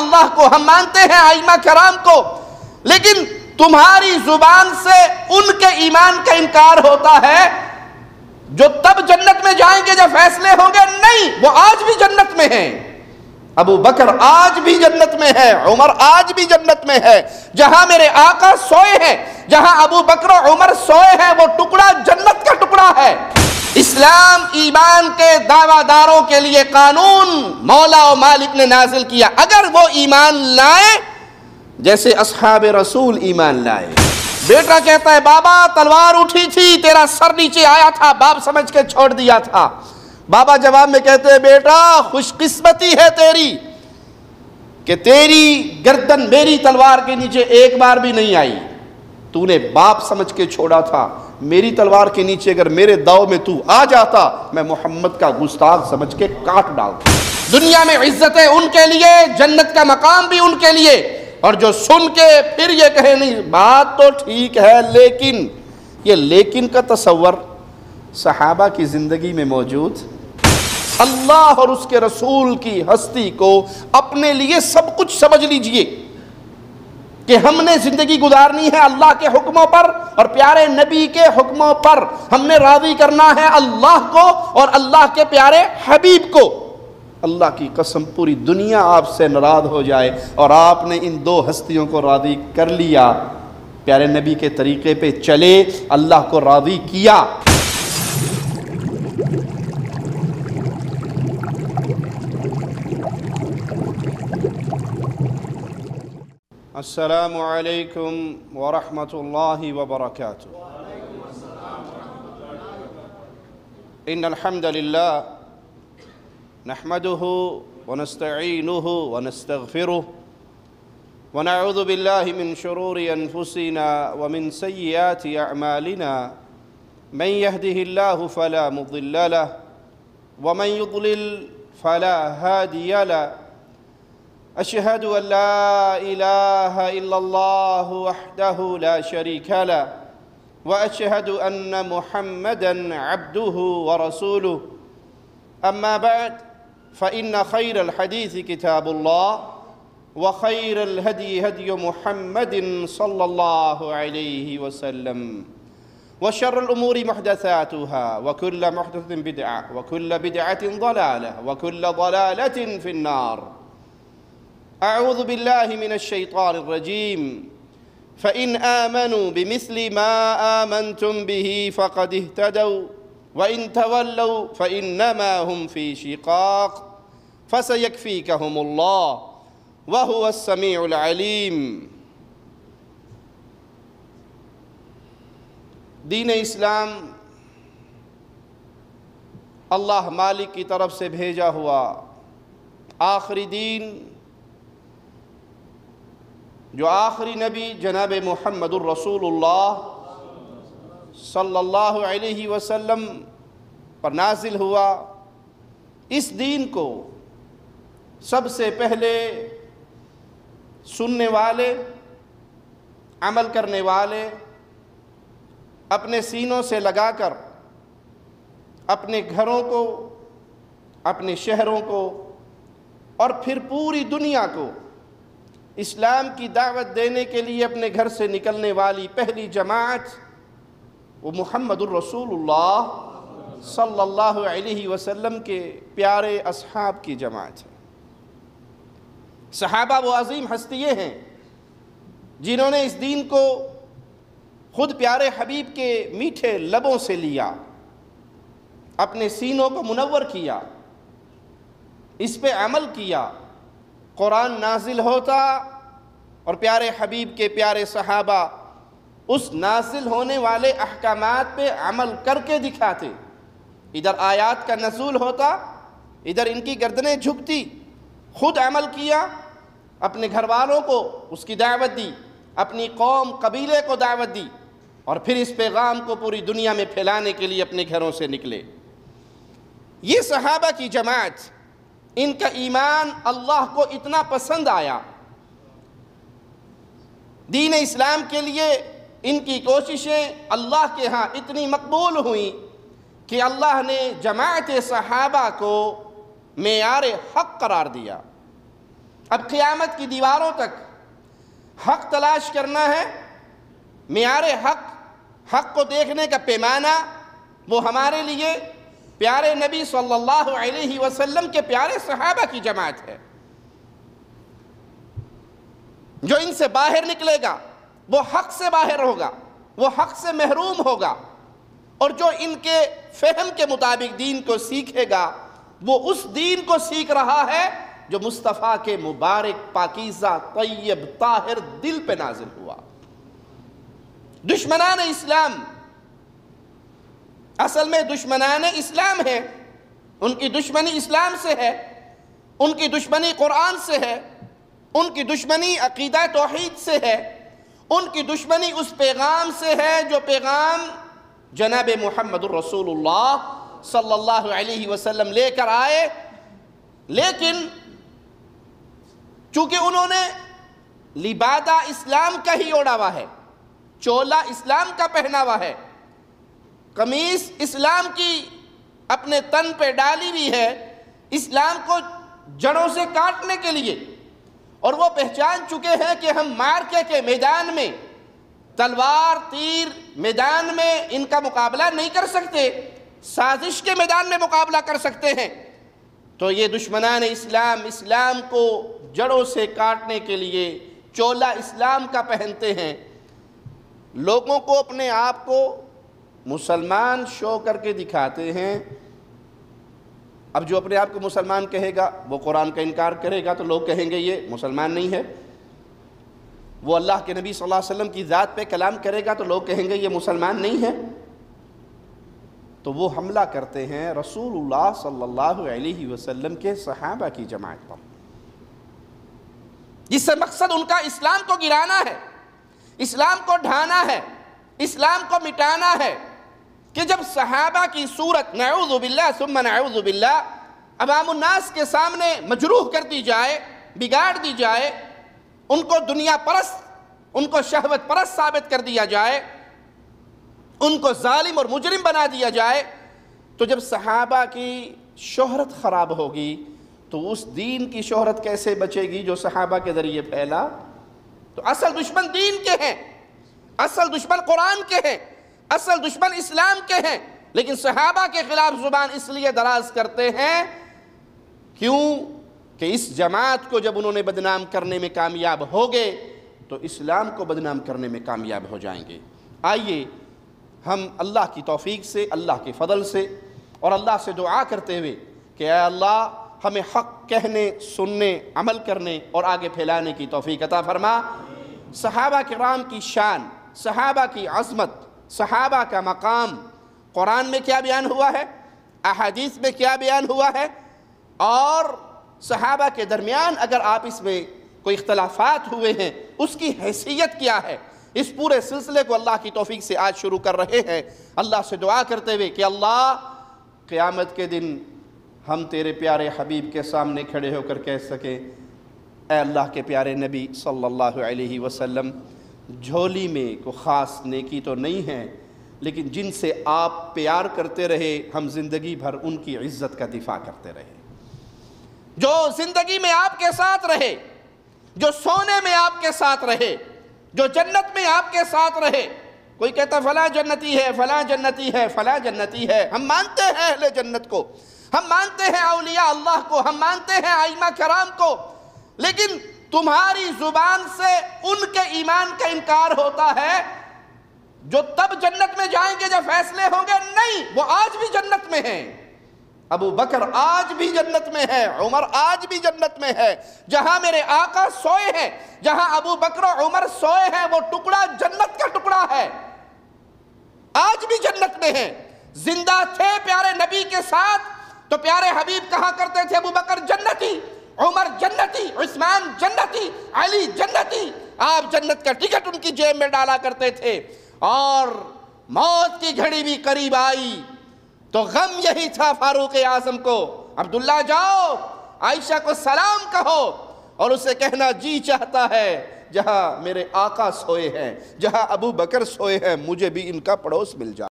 اللہ کو ہم مانتے ہیں، ائمہ کرام کو، لیکن تمہاری زبان سے ان کے ایمان کا انکار ہوتا ہے جو تب جنت میں جائیں گے جب فیصلے ہوں گے۔ نہیں، وہ آج بھی جنت میں ہیں۔ ابو بکر آج بھی جنت میں ہے، عمر آج بھی جنت میں ہے۔ جہاں میرے آقا سوئے ہیں، جہاں ابو بکر و عمر سوئے ہیں، وہ ٹکڑا جنت کا ٹکڑا ہے۔ اسلام ایمان کے دعویٰ داروں کے لیے قانون مولا و مالک نے نازل کیا، اگر وہ ایمان لائیں جیسے اصحاب رسول ایمان لائے۔ بیٹا کہتا ہے بابا تلوار اٹھی تھی، تیرا سر نیچے آیا تھا، باپ سمجھ کے چھوڑ دیا تھا۔ بابا جواب میں کہتے ہیں بیٹا خوش قسمتی ہے تیری کہ تیری گردن میری تلوار کے نیچے ایک بار بھی نہیں آئی، تو نے باپ سمجھ کے چھوڑا تھا۔ میری تلوار کے نیچے اگر میرے داؤ میں تو آ جاتا، میں محمد کا گستاخ سمجھ کے کاٹ ڈالتا۔ دنیا میں عزتیں ان کے لیے، جنت کا مقام بھی ان کے لیے، اور جو سن کے پھر یہ کہے نہیں بات تو ٹھیک ہے لیکن، یہ لیکن کا تصور صحابہ کی زندگی میں موجود؟ اللہ اور اس کے رسول کی ہستی کو اپنے لیے سب کچھ سمجھ لیجئے کہ ہم نے زندگی گزارنی ہے اللہ کے حکموں پر اور پیارے نبی کے حکموں پر۔ ہم نے راضی کرنا ہے اللہ کو اور اللہ کے پیارے حبیب کو۔ اللہ کی قسم پوری دنیا آپ سے ناراض ہو جائے اور آپ نے ان دو ہستیوں کو راضی کر لیا، پیارے نبی کے طریقے پہ چلے، اللہ کو راضی کیا۔ السلام علیکم ورحمۃ اللہ وبرکاتہ۔ ان الحمد للہ نحمده ونستعینه ونستغفره ونعوذ باللہ من شرور انفسنا ومن سیئات اعمالنا، من يهده الله فلا مضل له ومن يضلل فلا هادي له، اشہد ان لا الہ الا اللہ وحدہ لا شریک له واشہد ان محمدا عبدہ ورسولہ، اما بعد فإن خير الحديث كتاب الله وخير الهدي هدي محمد صلى الله عليه وسلم وشر الأمور محدثاتها وكل محدثة بدعة وكل بدعة ضلالة وكل ضلالة في النار۔ أعوذ بالله من الشيطان الرجيم، فإن آمنوا بمثل ما آمنتم به فقد اهتدوا وإن تولوا فإنما هم في شقاق فسيكفيكهم الله وهو السميع العليم۔ دین اسلام اللہ مالک کی طرف سے بھیجا ہوا آخری دین، جو آخری نبی جناب محمد الرسول اللہ صلی اللہ علیہ وسلم پر نازل ہوا، اس دین کو سب سے پہلے سننے والے، عمل کرنے والے اپنے سینوں سے لگا کر اپنے گھروں کو، اپنے شہروں کو اور پھر پوری دنیا کو اسلام کی دعوت دینے کے لیے اپنے گھر سے نکلنے والی پہلی جماعت وہ محمد الرسول اللہ صلی اللہ علیہ وسلم کے پیارے اصحاب کی جماعت ہے۔ صحابہ وہ عظیم ہستیاں ہیں جنہوں نے اس دین کو خود پیارے حبیب کے میٹھے لبوں سے لیا، اپنے سینوں کو منور کیا، اس پہ عمل کیا۔ قرآن نازل ہوتا اور پیارے حبیب کے پیارے صحابہ اس نازل ہونے والے احکامات پہ عمل کر کے دکھاتے۔ ادھر آیات کا نزول ہوتا، ادھر ان کی گردنیں جھکتی، خود عمل کیا، اپنے گھر والوں کو اس کی دعوت دی، اپنی قوم قبیلے کو دعوت دی، اور پھر اس پیغام کو پوری دنیا میں پھیلانے کے لیے اپنے گھروں سے نکلے۔ یہ صحابہ کی جماعت، ان کا ایمان اللہ کو اتنا پسند آیا، دین اسلام کے لیے ان کی کوششیں اللہ کے ہاں اتنی مقبول ہوئیں کہ اللہ نے جماعت صحابہ کو معیار حق قرار دیا۔ اب قیامت کی دیواروں تک حق تلاش کرنا ہے، معیار حق کو دیکھنے کا پیمانہ وہ ہمارے لیے پیارے نبی صلی اللہ علیہ وسلم کے پیارے صحابہ کی جماعت ہے۔ جو ان سے باہر نکلے گا وہ حق سے باہر ہوگا، وہ حق سے محروم ہوگا، اور جو ان کے فہم کے مطابق دین کو سیکھے گا وہ اس دین کو سیکھ رہا ہے جو مصطفیٰ کے مبارک پاکیزہ طیب طاہر دل پہ نازل ہوا۔ دشمنان اسلام اصل میں دشمنان اسلام ہے، ان کی دشمنی اسلام سے ہے، ان کی دشمنی قرآن سے ہے، ان کی دشمنی عقیدہ توحید سے ہے، ان کی دشمنی اس پیغام سے ہے جو پیغام جناب محمد الرسول اللہ صلی اللہ علیہ وسلم لے کر آئے، لیکن چونکہ انہوں نے لبادہ اسلام کا ہی اوڑھا ہوا ہے، چولا اسلام کا پہنا ہوا ہے، قمیص اسلام کی اپنے تن پہ ڈالی ہوئی ہے اسلام کو جڑوں سے کاٹنے کے لیے، اور وہ پہچان چکے ہیں کہ ہم معرکے کے میدان میں تلوار تیر میدان میں ان کا مقابلہ نہیں کر سکتے، سازش کے میدان میں مقابلہ کر سکتے ہیں، تو یہ دشمنان اسلام کو جڑوں سے کاٹنے کے لیے چولا اسلام کا پہنتے ہیں، لوگوں کو اپنے آپ کو مسلمان شو کر کے دکھاتے ہیں۔ اب جو اپنے آپ کو مسلمان کہے گا وہ قرآن کا انکار کرے گا تو لوگ کہیں گے یہ مسلمان نہیں ہے، وہ اللہ کے نبی صلی اللہ علیہ وسلم کی ذات پہ کلام کرے گا تو لوگ کہیں گے یہ مسلمان نہیں ہے، تو وہ حملہ کرتے ہیں رسول اللہ صلی اللہ علیہ وسلم کے صحابہ کی جماعت پر، جس سے مقصد ان کا اسلام کو گرانا ہے، اسلام کو ڈھانا ہے، اسلام کو مٹانا ہے، کہ جب صحابہ کی صورت نعوذ باللہ ثم نعوذ باللہ عوام الناس کے سامنے مجروح کر دی جائے، بگاڑ دی جائے، ان کو دنیا پرست، ان کو شہوت پرست ثابت کر دیا جائے، ان کو ظالم اور مجرم بنا دیا جائے، تو جب صحابہ کی شہرت خراب ہوگی تو اس دین کی شہرت کیسے بچے گی جو صحابہ کے ذریعے پھیلا؟ تو اصل دشمن دین کے ہیں، اصل دشمن قرآن کے ہیں، اصل دشمن اسلام کے ہیں، لیکن صحابہ کے خلاف زبان اس لیے دراز کرتے ہیں کیوں کہ اس جماعت کو جب انہوں نے بدنام کرنے میں کامیاب ہو گئے تو اسلام کو بدنام کرنے میں کامیاب ہو جائیں گے۔ آئیے ہم اللہ کی توفیق سے، اللہ کے فضل سے اور اللہ سے دعا کرتے ہوئے کہ اے اللہ ہمیں حق کہنے، سننے، عمل کرنے اور آگے پھیلانے کی توفیق عطا فرما۔ صحابہ کرام کی شان، صحابہ کی عظمت، صحابہ کا مقام قرآن میں کیا بیان ہوا ہے، احادیث میں کیا بیان ہوا ہے، اور صحابہ کے درمیان اگر آپس میں کوئی اختلافات ہوئے ہیں اس کی حیثیت کیا ہے، اس پورے سلسلے کو اللہ کی توفیق سے آج شروع کر رہے ہیں، اللہ سے دعا کرتے ہوئے کہ اللہ قیامت کے دن ہم تیرے پیارے حبیب کے سامنے کھڑے ہو کر کہہ سکیں اے اللہ کے پیارے نبی صلی اللہ علیہ وسلم، جھولی میں کوئی خاص نیکی تو نہیں ہے، لیکن جن سے آپ پیار کرتے رہے ہم زندگی بھر ان کی عزت کا دفاع کرتے رہے، جو زندگی میں آپ کے ساتھ رہے، جو سونے میں آپ کے ساتھ رہے، جو جنت میں آپ کے ساتھ رہے۔ کوئی کہتا فلاں جنتی ہے، فلاں جنتی ہے، فلاں جنتی ہے، ہم مانتے ہیں اہل جنت کو، ہم مانتے ہیں اولیاء اللہ کو، ہم مانتے ہیں ائمہ کرام کو، لیکن تمہاری زبان سے ان کے ایمان کا انکار ہوتا ہے جو تب جنت میں جائیں گے جب فیصلے ہوں گے، نہیں، وہ آج بھی جنت میں ہیں، ابو بکر آج بھی جنت میں ہے، عمر آج بھی جنت میں ہے، جہاں میرے آقا سوئے ہیں، جہاں ابو بکر و عمر سوئے ہیں وہ ٹکڑا جنت کا ٹکڑا ہے، آج بھی جنت میں ہیں، زندہ تھے پیارے نبی کے ساتھ تو پیارے حبیب کہا کرتے تھے ابو بکر جنتی، عمر جنتی، عثمان جنتی، علی جنتی، آپ جنت کا ٹکٹ ان کی جیب میں ڈالا کرتے تھے، اور موت کی گھڑی بھی قریب آئی تو غم یہی تھا فاروق اعظم کو، عبداللہ جاؤ عائشہ کو سلام کہو، اور اسے کہنا جی چاہتا ہے جہاں میرے آقا سوئے ہیں، جہاں ابو بکر سوئے ہیں، مجھے بھی ان کا پڑوس مل جائے۔